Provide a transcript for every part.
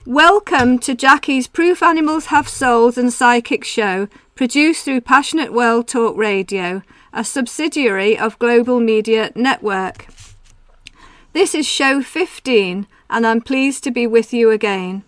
Welcome to Jackie's Proof Animals Have Souls and Psychic show, produced through Passionate World Talk Radio, a subsidiary of Global Media Network. This is show 15, and I'm pleased to be with you again.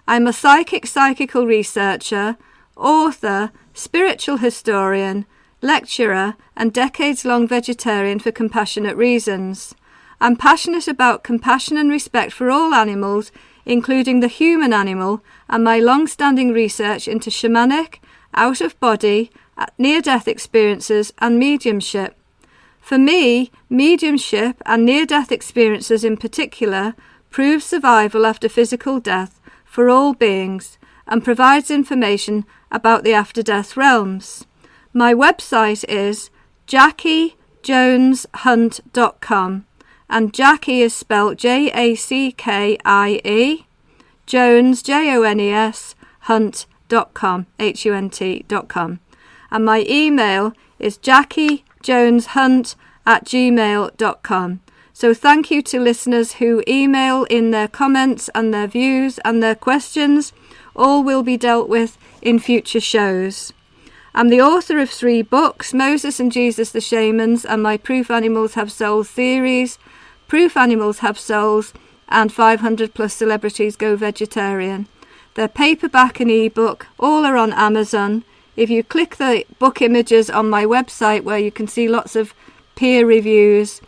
I'm a psychical researcher, author, spiritual historian, lecturer, and decades-long vegetarian for compassionate reasons. I'm passionate about compassion and respect for all animals, including the human animal, and my long-standing research into shamanic, out-of-body, near-death experiences and mediumship. For me, mediumship and near-death experiences in particular prove survival after physical death for all beings and provides information about the after-death realms. My website is JackieJonesHunt.com. And Jackie is spelled Jackie, Jones, Jones, Hunt.com, Hunt.com. And my email is JackieJonesHunt@gmail.com. So thank you to listeners who email in their comments and their views and their questions. All will be dealt with in future shows. I'm the author of 3 books, Moses and Jesus the Shamans, and my Proof Animals Have Souls series, Proof Animals Have Souls, and 500 plus celebrities go vegetarian. They're paperback and ebook, all are on Amazon. If you click the book images on my website where you can see lots of peer reviews,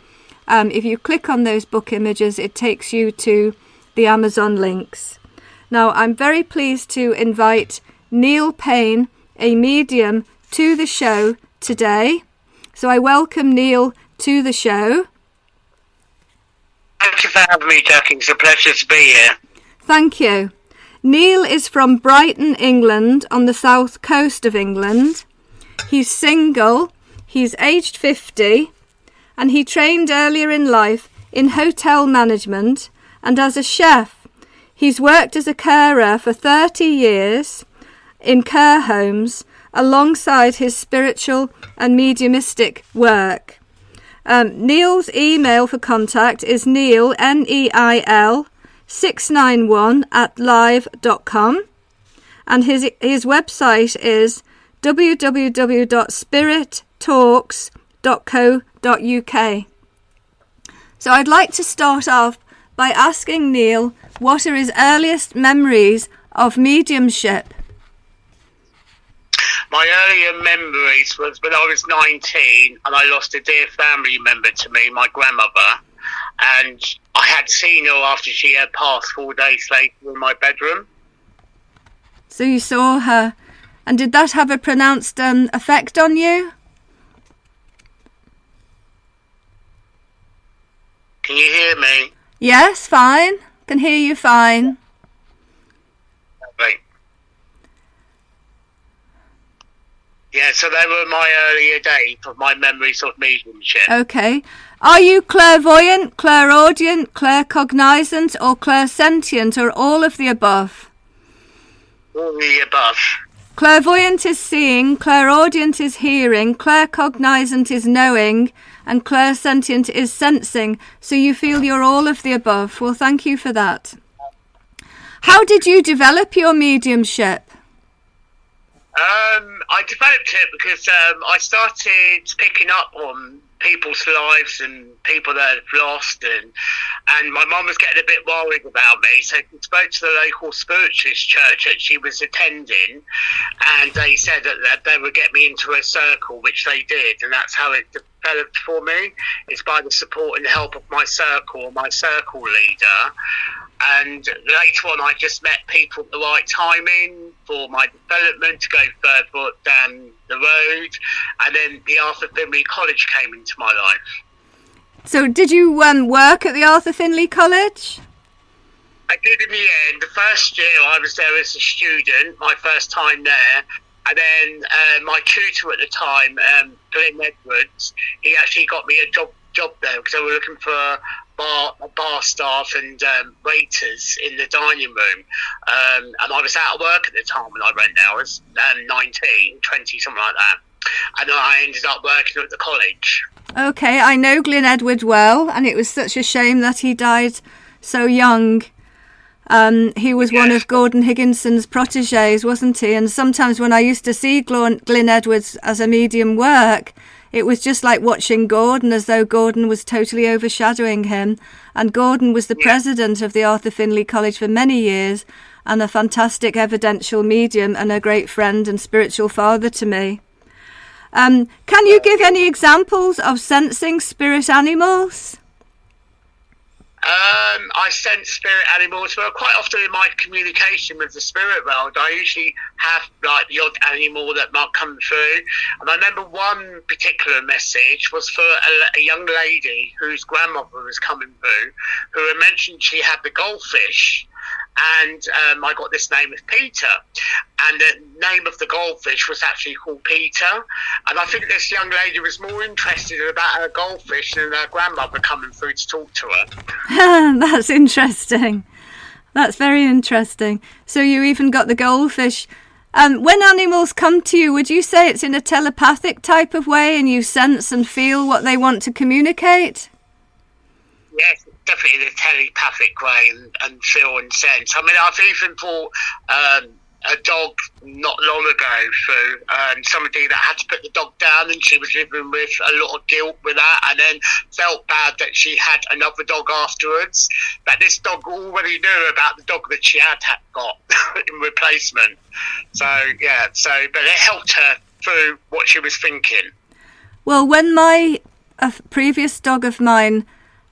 if you click on those book images, it takes you to the Amazon links. Now, I'm very pleased to invite Neil Payne, a medium, to the show today. So I welcome Neil to the show. Thank you for having me, Jackie. It's a pleasure to be here. Thank you. Neil is from Brighton, England, on the south coast of England. He's single, he's aged 50, and he trained earlier in life in hotel management and as a chef. He's worked as a carer for 30 years in care homes alongside his spiritual and mediumistic work. Neil's email for contact is Neil, Neil, 691@live.com, and his website is www.spirittalks.co.uk. So I'd like to start off by asking Neil what are his earliest memories of mediumship. My earlier memories was when I was 19 and I lost a dear family member to me, my grandmother, and I had seen her after she had passed 4 days later in my bedroom. So you saw her, and did that have a pronounced effect on you? Can you hear me? Yes, fine. Can hear you fine. Right. Yeah, so they were my earlier days of my memories of mediumship. Okay. Are you clairvoyant, clairaudient, claircognizant, or clairsentient, or all of the above? All of the above. Clairvoyant is seeing, clairaudient is hearing, claircognizant is knowing, and clairsentient is sensing. So you feel you're all of the above. Well, thank you for that. How did you develop your mediumship? I developed it because I started picking up on people's lives and people that had lost, and my mum was getting a bit worried about me, so she spoke to the local spiritualist church that she was attending, and they said that they would get me into a circle, which they did, and that's how it developed for me. It's by the support and help of my circle leader. And later on, I just met people at the right timing for my development to go further down the road. And then the Arthur Findlay College came into my life. So did you work at the Arthur Findlay College? I did in the end. The first year I was there as a student, my first time there. And then my tutor at the time, Glenn Edwards, he actually got me a job there because they were looking for bar staff and waiters in the dining room, and I was out of work at the time when I went there. I was 19, 20, something like that, and then I ended up working at the college. Okay, I know Glenn Edwards well, and it was such a shame that he died so young. He was one of Gordon Higginson's protégés, wasn't he? And sometimes when I used to see Glyn Edwards as a medium work, it was just like watching Gordon, as though Gordon was totally overshadowing him. And Gordon was the president of the Arthur Findlay College for many years, and a fantastic evidential medium and a great friend and spiritual father to me. Can you give any examples of sensing spirit animals? I sense spirit animals, but quite often in my communication with the spirit world, I usually have like the odd animal that might come through. And I remember one particular message was for a young lady whose grandmother was coming through, who had mentioned she had the goldfish. And I got this name of Peter, and the name of the goldfish was actually called Peter. And I think this young lady was more interested about her goldfish than her grandmother coming through to talk to her. That's interesting. That's very interesting. So you even got the goldfish. When animals come to you, would you say it's in a telepathic type of way and you sense and feel what they want to communicate? Yes, definitely in a telepathic way and feel and sense. I mean, I've even brought a dog not long ago through somebody that had to put the dog down, and she was living with a lot of guilt with that, and then felt bad that she had another dog afterwards. But this dog already knew about the dog that she had got in replacement. So, yeah, but it helped her through what she was thinking. Well, when my previous dog of mine,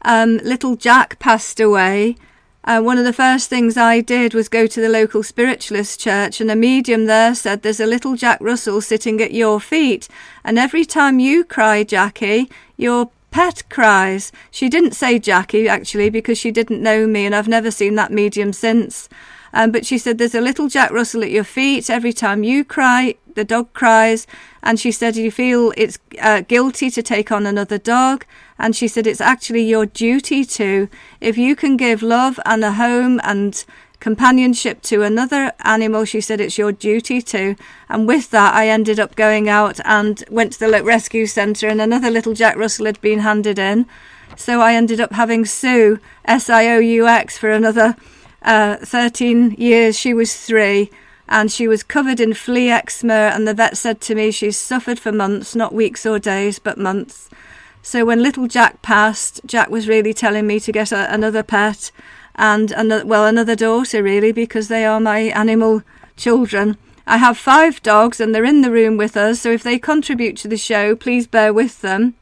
little Jack, passed away, one of the first things I did was go to the local spiritualist church, and a medium there said, there's a little Jack Russell sitting at your feet, and every time you cry, Jackie, your pet cries. She didn't say Jackie, actually, because she didn't know me, and I've never seen that medium since. But she said, there's a little Jack Russell at your feet. Every time you cry, the dog cries. And she said, you feel it's guilty to take on another dog. And she said, it's actually your duty to. If you can give love and a home and companionship to another animal, she said, it's your duty to. And with that, I ended up going out and went to the rescue centre, and another little Jack Russell had been handed in. So I ended up having Sue, Sioux, for another 13 years. She was 3, and she was covered in flea eczema, and the vet said to me she's suffered for months, not weeks or days, but months. So when little Jack passed, Jack was really telling me to get another pet and another daughter, really, because they are my animal children. I have 5 dogs, and they're in the room with us, so if they contribute to the show, please bear with them.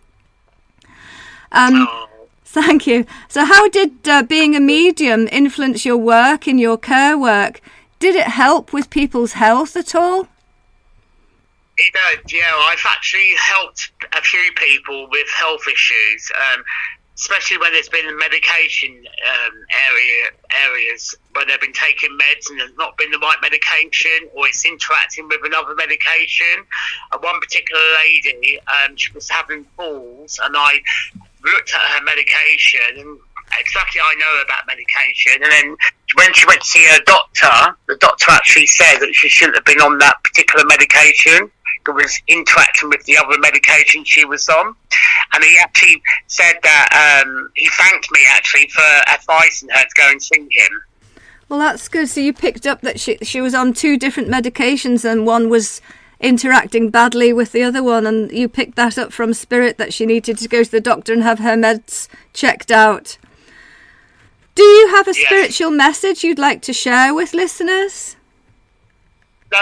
Thank you. So how did being a medium influence your work, in your care work? Did it help with people's health at all? It did, yeah. I've actually helped a few people with health issues, especially when there's been medication areas where they've been taking meds and there's not been the right medication, or it's interacting with another medication. One particular lady, she was having falls, and I looked at her medication, and exactly I know about medication, and then when she went to see her doctor, the doctor actually said that she shouldn't have been on that particular medication. It was interacting with the other medication she was on, and he actually said that he thanked me actually for advising her to go and see him. Well, that's good. So you picked up that she was on 2 different medications, and one was interacting badly with the other one, and you picked that up from spirit, that she needed to go to the doctor and have her meds checked out. Do you have a spiritual message you'd like to share with listeners? No,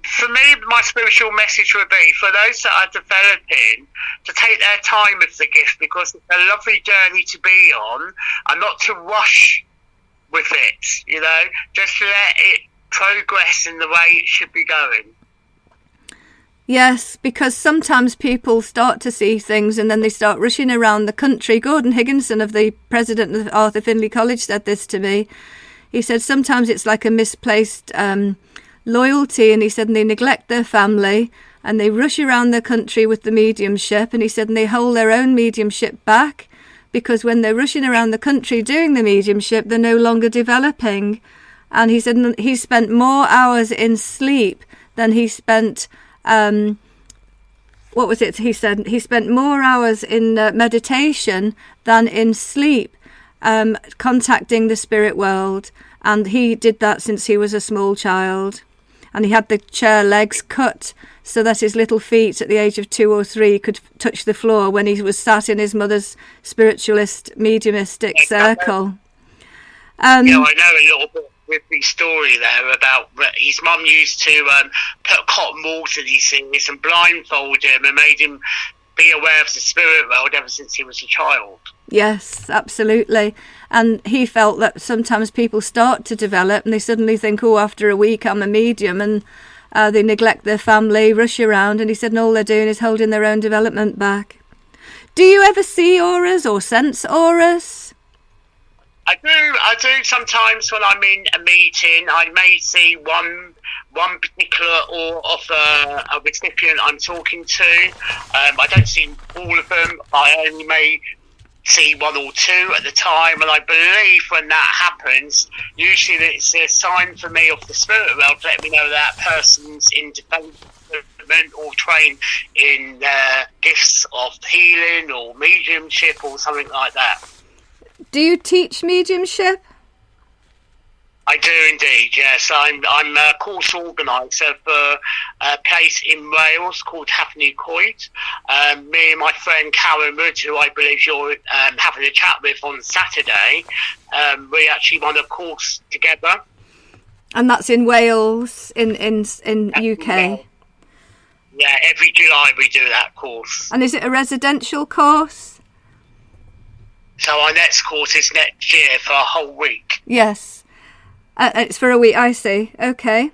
for me, my spiritual message would be for those that are developing to take their time with the gift, because it's a lovely journey to be on, and not to rush with it, just let it progress in the way it should be going. Yes, because sometimes people start to see things and then they start rushing around the country. Gordon Higginson, the president of Arthur Findlay College, said this to me. He said sometimes it's like a misplaced loyalty, and he said, and they neglect their family and they rush around the country with the mediumship, and he said, and they hold their own mediumship back, because when they're rushing around the country doing the mediumship, they're no longer developing. And he said he spent more hours in sleep than he spent he said he spent more hours in meditation than in sleep. contacting the spirit world. And he did that since he was a small child. And he had the chair legs cut so that his little feet at the age of 2 or 3 could touch the floor when he was sat in his mother's spiritualist mediumistic circle. I know a little bit with the story there about his mum used to put cotton balls in his ears and blindfold him and made him be aware of the spirit world ever since he was a child. Yes, absolutely. And he felt that sometimes people start to develop and they suddenly think, oh, after a week I'm a medium, and they neglect their family, rush around, and he said, and all they're doing is holding their own development back. Do you ever see auras or sense auras? I do sometimes when I'm in a meeting. I may see one particular or of a recipient I'm talking to. I don't see all of them. I only may see 1 or 2 at the time, and I believe when that happens, usually it's a sign for me of the spirit world to let me know that person's in development or trained in gifts of healing or mediumship or something like that. Do you teach mediumship? I do indeed, yes. I'm a course organiser for a place in Wales called Hafni Coed. Me and my friend Karen Wood, who I believe you're having a chat with on Saturday, we actually run a course together. And that's in Wales, in UK? Yeah, every July we do that course. And is it a residential course? So our next course is next year for a whole week. Yes. It's for a week, I see. Okay.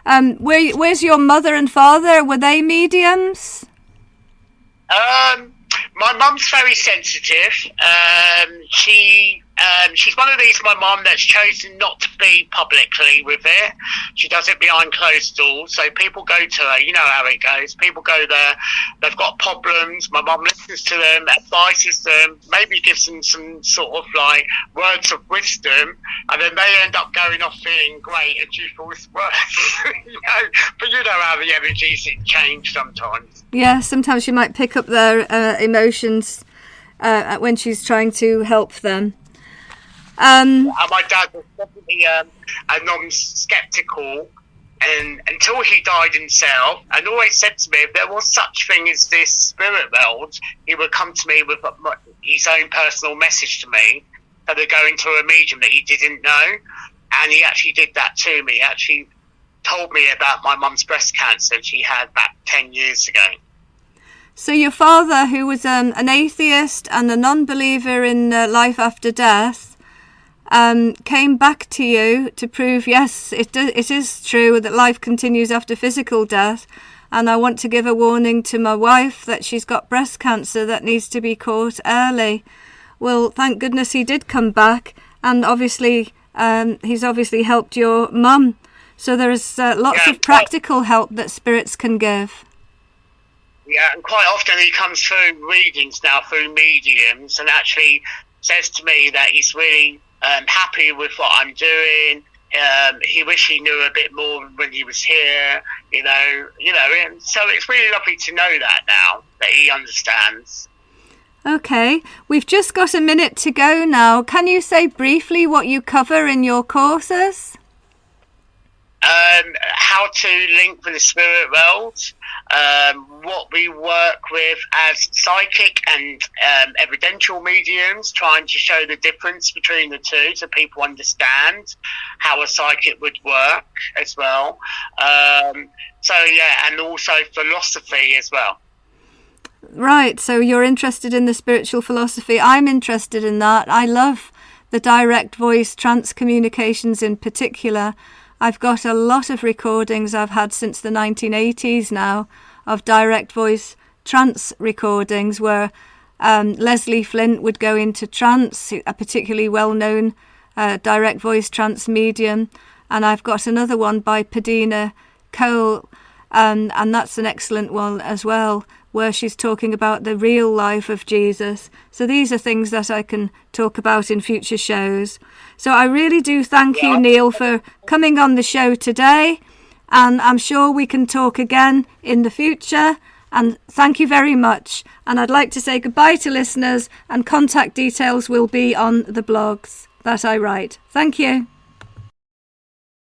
Where's your mother and father? Were they mediums? My mum's very sensitive. She's one of these, my mum, that's chosen not to be publicly with it. She does it behind closed doors. So people go to her. You know how it goes. People go there. They've got problems. My mum listens to them, advises them, maybe gives them some sort of like words of wisdom, and then they end up going off feeling great and she feels worse. But you know how the energies change sometimes. Yeah, sometimes you might pick up their emotions when she's trying to help them. My dad was definitely a non-skeptical, and until he died himself, and always said to me, if there was such thing as this spirit world, he would come to me with his own personal message to me, that they're going to a medium that he didn't know, and he actually did that to me. He actually told me about my mum's breast cancer she had back 10 years ago. So your father, who was an atheist and a non-believer in life after death, came back to you to prove, yes, it is true that life continues after physical death, and I want to give a warning to my wife that she's got breast cancer that needs to be caught early. Well, thank goodness he did come back, and obviously he's obviously helped your mum. So there's lots of practical help that spirits can give. Yeah, and quite often he comes through readings now through mediums and actually says to me that he's really happy with what I'm doing. He wished he knew a bit more when he was here, and so it's really lovely to know that now, that he understands. Okay, we've just got a minute to go now. Can you say briefly what you cover in your courses? How to link with the spirit world, what we work with as psychic and evidential mediums, trying to show the difference between the two so people understand how a psychic would work as well. And also philosophy as well. Right, so you're interested in the spiritual philosophy. I'm interested in that. I love the direct voice trance communications in particular. I've got a lot of recordings I've had since the 1980s now of direct voice trance recordings where Leslie Flint would go into trance, a particularly well-known direct voice trance medium. And I've got another one by Padina Cole, and that's an excellent one as well, where she's talking about the real life of Jesus. So these are things that I can talk about in future shows. So I really do thank you, Neil, for coming on the show today. And I'm sure we can talk again in the future. And thank you very much. And I'd like to say goodbye to listeners, and contact details will be on the blogs that I write. Thank you.